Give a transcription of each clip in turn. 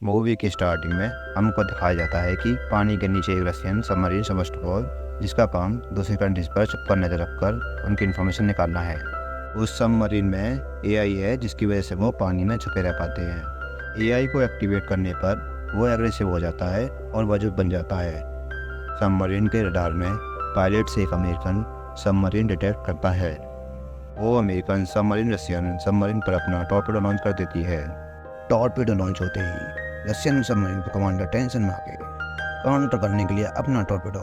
Movie की starting में हमको दिखाया जाता है कि पानी के नीचे एक रशियन सबमरीन सबमर्सिबल जिसका काम दूसरी कंट्रीज पर चुप कर नजर रखकर उनकी इन्फॉर्मेशन निकालना है। उस सबमरीन में एआई है जिसकी वजह से वो पानी में छुपे रह पाते हैं। एआई को एक्टिवेट करने पर वो एग्रेसिव हो जाता है और वजूद बन जाता है। सबमरीन के रडार में पायलट से एक अमेरिकन सबमरीन डिटेक्ट करता है। वो अमेरिकन सबमरीन रशियन सबमरीन पर अपना टॉर्पेडो लॉन्च कर देती है। टॉर्पेडो लॉन्च होते ही रशियन सबमरीन के कमांडर टेंशन में आके काउंटर करने के लिए अपना टॉर्पेडो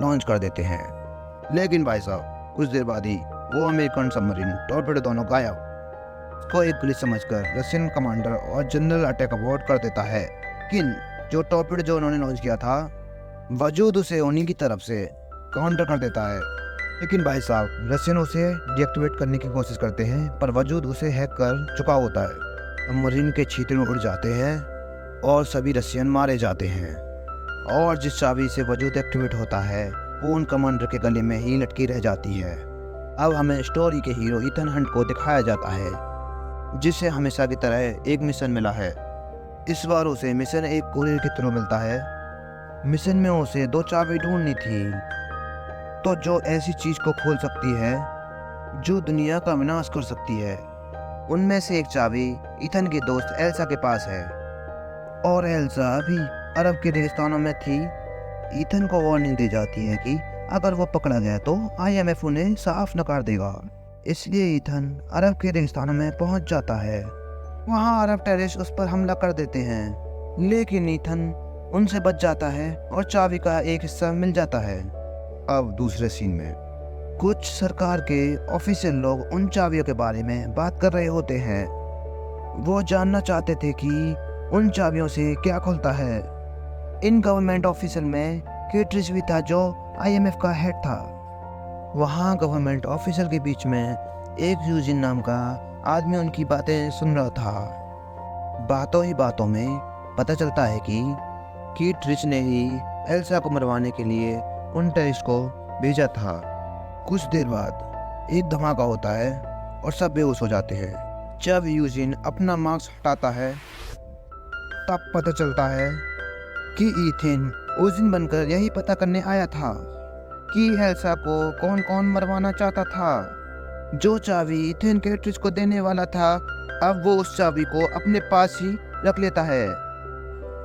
लॉन्च कर देते हैं। लेकिन भाई साहब कुछ देर बाद ही वो अमेरिकन सबमरीन टॉर्पेडो दोनों गायब को एक पुलिस समझकर रशियन कमांडर और जनरल अटैक अबॉर्ट कर देता है। लेकिन जो टॉर्पेडो जो उन्होंने लॉन्च किया था वजूद उसे उन्हीं की तरफ से काउंटर कर देता है। लेकिन भाई साहब रशियन उसे डीएक्टिवेट करने की कोशिश करते हैं पर वजूद उसे हैक कर चुका होता है। सबमरीन के छींटे उड़ जाते हैं और सभी रशियन मारे जाते हैं और जिस चाबी से वजूद एक्टिवेट होता है वो उन कमांडर के गले में ही लटकी रह जाती है। अब हमें स्टोरी के हीरो ईथन हंट को दिखाया जाता है जिसे हमेशा की तरह एक मिशन मिला है। इस बार उसे मिशन एक कुरियर के थ्रू मिलता है। मिशन में उसे 2 चाबी ढूंढनी थी तो जो ऐसी चीज को खोल सकती है जो दुनिया का विनाश कर सकती है। उनमें से एक चाबी ईथन की दोस्त एल्सा के पास है और एल्सा अभी अरब के रेगिस्तानों में थी। ईथन को वार्निंग दी जाती है कि अगर वो पकड़ा गया तो आईएमएफ उन्हें साफ नकार देगा। इसलिए ईथन अरब के रेगिस्तानों में पहुंच जाता है। वहां अरब टेररिस्ट उस पर हमला कर देते हैं लेकिन ईथन उनसे बच जाता है और चाबी का एक हिस्सा मिल जाता है। अब दूसरे सीन में कुछ सरकार के ऑफिशियल लोग उन चाबियों के बारे में बात कर रहे होते हैं। वो जानना चाहते थे कि उन चाबियों से क्या खुलता है। इन गवर्नमेंट ऑफिसर में केट्रिज भी था जो आईएमएफ का हेड था। वहाँ गवर्नमेंट ऑफिसर के बीच में एक यूजिन नाम का आदमी उनकी बातें सुन रहा था। बातों ही बातों में पता चलता है कि केट्रिज ने ही एल्सा को मरवाने के लिए उन टेररिस्ट को भेजा था। कुछ देर बाद एक धमाका होता है और सब बेहोश हो जाते हैं। जब यूजिन अपना मास्क हटाता है तब पता चलता है कि ईथन उस दिन बनकर यही पता करने आया था कि एल्सा को कौन कौन मरवाना चाहता था। जो चाबी ईथन केट्रिज को देने वाला था अब वो उस चाबी को अपने पास ही रख लेता है।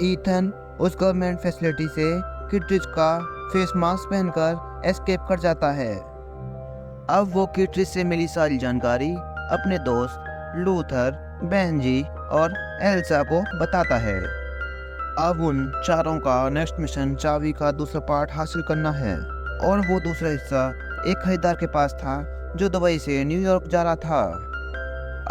ईथन उस गवर्नमेंट फैसिलिटी से केट्रिज का फेस मास्क पहनकर एस्केप कर जाता है। अब वो केट्रिज से मिली सारी जानकारी अपने दोस्त लूथर, बेंजी और एल्सा को बताता है। अब उन चारों का नेक्स्ट मिशन चाबी का दूसरा पार्ट हासिल करना है और वो दूसरा हिस्सा एक खरीदार के पास था जो दुबई से न्यूयॉर्क जा रहा था।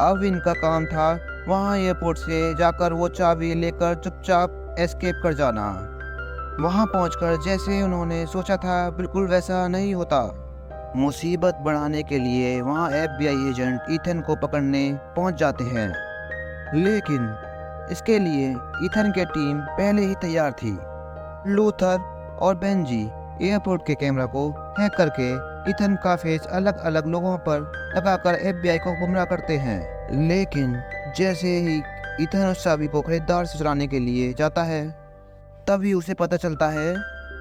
अब इनका काम था वहाँ एयरपोर्ट से जाकर वो चाबी लेकर चुपचाप एस्केप कर जाना। वहाँ पहुंचकर जैसे उन्होंने सोचा था बिल्कुल वैसा नहीं होता। मुसीबत बढ़ाने के लिए वहाँ एफबीआई एजेंट ईथन को पकड़ने पहुंच जाते हैं लेकिन इसके लिए ईथन की टीम पहले ही तैयार थी। लूथर और बेंजी एयरपोर्ट के कैमरा को हैक करके ईथन का फेस अलग अलग लोगों पर लगाकर एफबीआई को गुमराह करते हैं। लेकिन जैसे ही ईथन उस चाबी को खरीदार से चुराने के लिए जाता है तभी उसे पता चलता है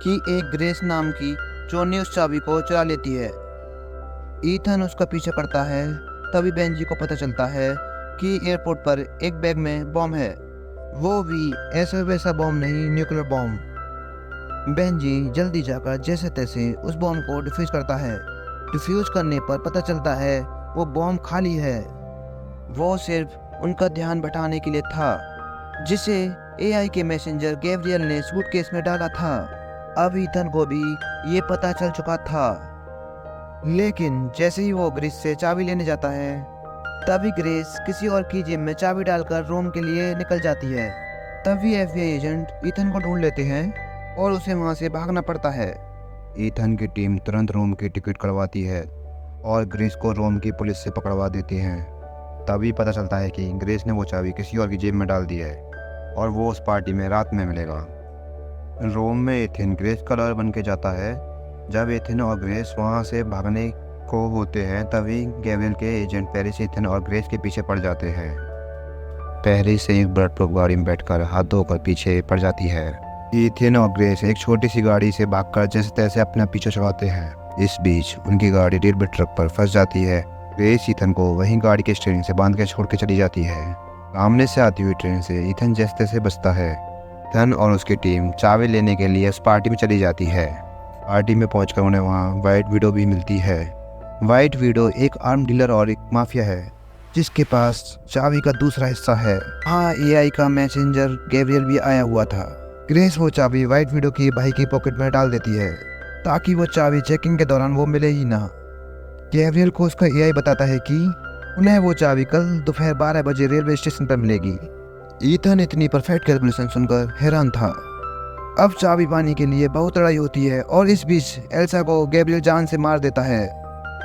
कि एक ग्रेस नाम की चोर ने उस चाबी को चुरा लेती है। ईथन उसका पीछा करता है। तभी बेंजी को पता चलता है कि एयरपोर्ट पर एक बैग में बॉम्ब है, वो भी ऐसा वैसा बॉम्ब नहीं, न्यूक्लियर बॉम्ब। बेंजी जल्दी जाकर जैसे तैसे उस बॉम्ब को डिफ्यूज करता है। डिफ्यूज करने पर पता चलता है वो बॉम्ब खाली है। वो सिर्फ उनका ध्यान भटकाने के लिए था जिसे एआई के मैसेंजर गैब्रियल ने सूटकेस में डाला था। अब ईथन को भी ये पता चल चुका था। लेकिन जैसे ही वो ग्रेस से चाबी लेने जाता है तभी ग्रेस किसी और की जेब में चाबी डालकर रोम के लिए निकल जाती है। तभी एफबीआई एजेंट ईथन को ढूंढ लेते हैं और उसे वहां से भागना पड़ता है। ईथन की टीम तुरंत रोम की टिकट करवाती है और ग्रेस को रोम की पुलिस से पकड़वा देती है। तभी पता चलता है कि ग्रेस ने वो चाबी किसी और की जेब में डाल दी है और वो उस पार्टी में रात में मिलेगा। रोम में एथेन ग्रेस का लॉयर बन के जाता है। जब एथेन और ग्रेस वहाँ से भागने को होते हैं तभी गैब्रियल के एजेंट पेरिस एथेन और ग्रेस के पीछे पड़ जाते हैं। पहले से एक ब्लड प्रूफ गाड़ी में बैठकर हाथ धोकर पीछे पड़ जाती है। ईथन और ग्रेस एक छोटी सी गाड़ी से भागकर जैसे तैसे अपना पीछे छुड़ाते हैं। इस बीच उनकी गाड़ी रेलवे ट्रैक पर फंस जाती है। ग्रेस ईथन को वहीं गाड़ी के स्टीयरिंग से बांध कर छोड़ के चली जाती है। सामने से आती हुई ट्रेन से ईथन जैसे तैसे बचता है। ईथन और उसकी टीम चाबी लेने के लिए उस पार्टी में चली जाती है। पार्टी में पहुंचकर उन्हें वहाँ व्हाइट विडो भी मिलती है। व्हाइट विडो एक आर्म डीलर और एक माफिया है जिसके पास चाबी का दूसरा हिस्सा है। हाँ, एआई का मैसेंजर गैब्रियल भी आया हुआ था। ग्रेस वो चाबी व्हाइट विडो की भाई की पॉकेट में डाल देती है ताकि वो चाबी चेकिंग के दौरान वो मिले ही ना। गैब्रियल को उसका एआई बताता है कि उन्हें वो चाबी कल दोपहर 12 बजे रेलवे स्टेशन पर मिलेगी। ईथन इतनी परफेक्ट कैलकुलेशन सुनकर हैरान था। अब चाबी पाने के लिए बहुत लड़ाई होती है और इस बीच एल्सा को गैब्रियल जान से मार देता है।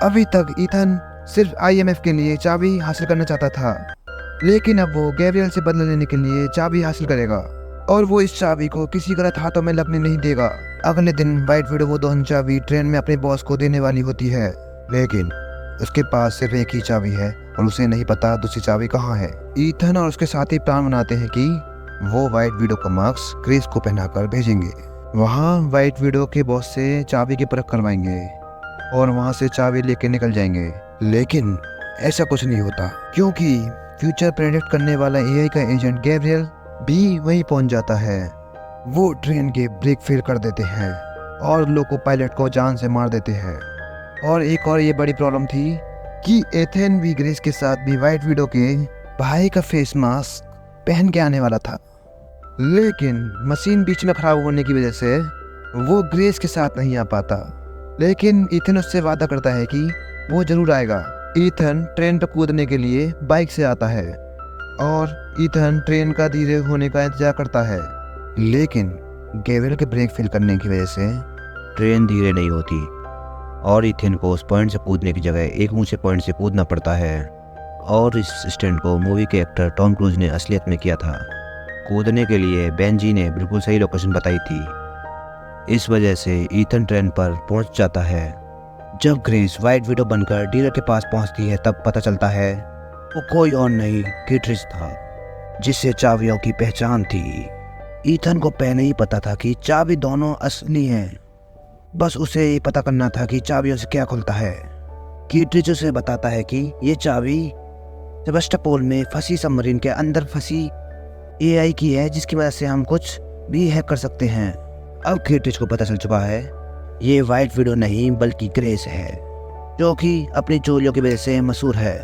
अभी तक ईथन सिर्फ आईएमएफ के लिए चाबी हासिल करना चाहता था, लेकिन अब वो गैब्रियल से बदला लेने के लिए चाबी हासिल करेगा और वो इस चाबी को किसी गलत हाथों में लगने नहीं देगा। अगले दिन व्हाइट विडो वो दोनों चाबी ट्रेन में अपने बॉस को देने वाली होती है, लेकिन उसके पास सिर्फ एक ही चाबी है और उसे नहीं पता दूसरी चाबी कहाँ है। ईथन और उसके साथी प्लान बनाते हैं कि वो व्हाइट विडो का मास्क ग्रेस को पहनाकर भेजेंगे। वहाँ व्हाइट विडो के बॉस से चाबी की परख करवाएंगे और वहाँ से चाबी लेके निकल जाएंगे, लेकिन ऐसा कुछ नहीं होता क्योंकि फ्यूचर प्रेडिक्ट करने वाला एआई का एजेंट गैब्रियल भी वहीं पहुंच जाता है। वो ट्रेन के ब्रेक फेल कर देते हैं और लोको पायलट को जान से मार देते हैं। और एक और ये बड़ी प्रॉब्लम थी कि एथेन भी ग्रेस के साथ भी व्हाइट विडो के भाई का फेस मास्क पहन के आने वाला था, लेकिन मशीन बीच में खराब होने की वजह से वो ग्रेस के साथ नहीं आ पाता। लेकिन ईथन उससे वादा करता है कि वो जरूर आएगा। ईथन ट्रेन पर कूदने के लिए बाइक से आता है और ईथन ट्रेन का धीरे होने का इंतजार करता है, लेकिन गैब्रियल के ब्रेक फेल करने की वजह से ट्रेन धीरे नहीं होती और ईथन को उस पॉइंट से कूदने की जगह एक ऊंचे पॉइंट से कूदना पड़ता है। और इस स्टंट को मूवी के एक्टर टॉम क्रूज ने असलियत में किया था। कूदने के लिए बेंजी ने बिल्कुल सही लोकेशन बताई थी। इस वजह से ईथन ट्रेन पर पहुंच जाता है। जब ग्रेस व्हाइट विडो बनकर डीलर के पास पहुंचती है तब पता चलता है वो कोई और नहीं किटरिज था, जिससे चाबियों की पहचान थी। ईथन को पहले ही पता था कि चाबी दोनों असली हैं, बस उसे ये पता करना था कि चाबियों से क्या खुलता है। किटरिज उसे बताता है कि ये चाबी सेवास्टोपोल में फंसी सबमरीन के अंदर फंसी एआई की है, जिसकी वजह से हम कुछ भी हैक कर सकते हैं। अब किटरिज को पता चल चुका है ये व्हाइट विडो नहीं बल्कि ग्रेस है, जो कि अपनी चोरियों की वजह से मशहूर है।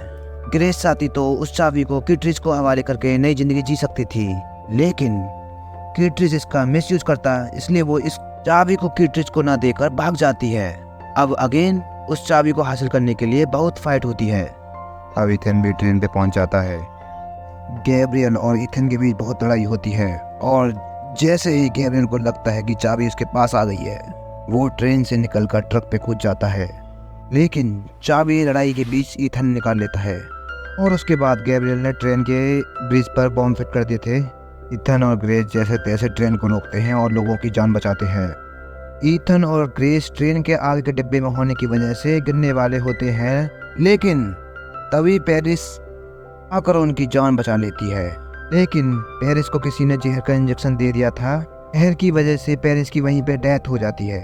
ग्रेस चाहती तो उस चाबी को किटरिज को हवाले करके नई जिंदगी जी सकती थी, लेकिन किटरिज इसका मिसयूज करता, इसलिए वो इस चाबी को किटरिज को ना देकर भाग जाती है। अब अगेन उस चाबी को हासिल करने के लिए बहुत फाइट होती है। अब ईथन भी ट्रेन पे पहुंच जाता है। गैब्रियल और ईथन के बीच बहुत लड़ाई होती है और जैसे ही गैब्रियल को लगता है कि चाबी उसके पास आ गई है, वो ट्रेन से निकलकर ट्रक पे कूद जाता है, लेकिन चाबी लड़ाई के बीच ईथन निकाल लेता है। और उसके बाद गैब्रियल ने ट्रेन के ब्रिज पर बॉम्ब फिट कर दिए थे। ईथन और ग्रेस जैसे तैसे ट्रेन को रोकते हैं और लोगों की जान बचाते हैं। ईथन और ग्रेस ट्रेन के आगे के डिब्बे में होने की वजह से गिरने वाले होते हैं, लेकिन तभी पेरिस आकर उनकी जान बचा लेती है। लेकिन पेरिस को किसी ने जहर का इंजेक्शन दे दिया था। जहर की वजह से पेरिस की वहीं पे डेथ हो जाती है।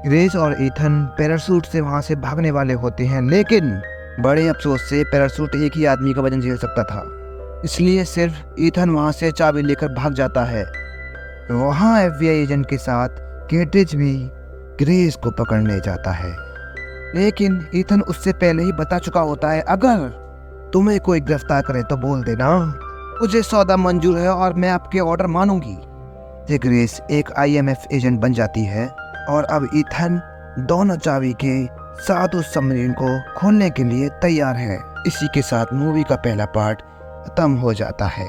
ग्रेस और ईथन पैराशूट से वहां से भागने वाले होते हैं, लेकिन बड़े अफसोस से पैराशूट एक ही आदमी का वजन झेल सकता था, इसलिए सिर्फ ईथन वहां से चाबी लेकर भाग जाता है। वहां एफबीआई एजेंट के साथ किटरिज भी ग्रेस को पकड़ने जाता है, लेकिन ईथन उससे पहले ही बता चुका होता है अगर तुम्हें कोई गिरफ्तार करे तो बोल देना, मुझे सौदा मंजूर है और मैं आपके ऑर्डर मानूंगी। ग्रेस एक आईएमएफ एजेंट बन जाती है और अब ईथन दोनों चाबी के साथ उस सबमरीन को खोलने के लिए तैयार है। इसी के साथ मूवी का पहला पार्ट खत्म हो जाता है।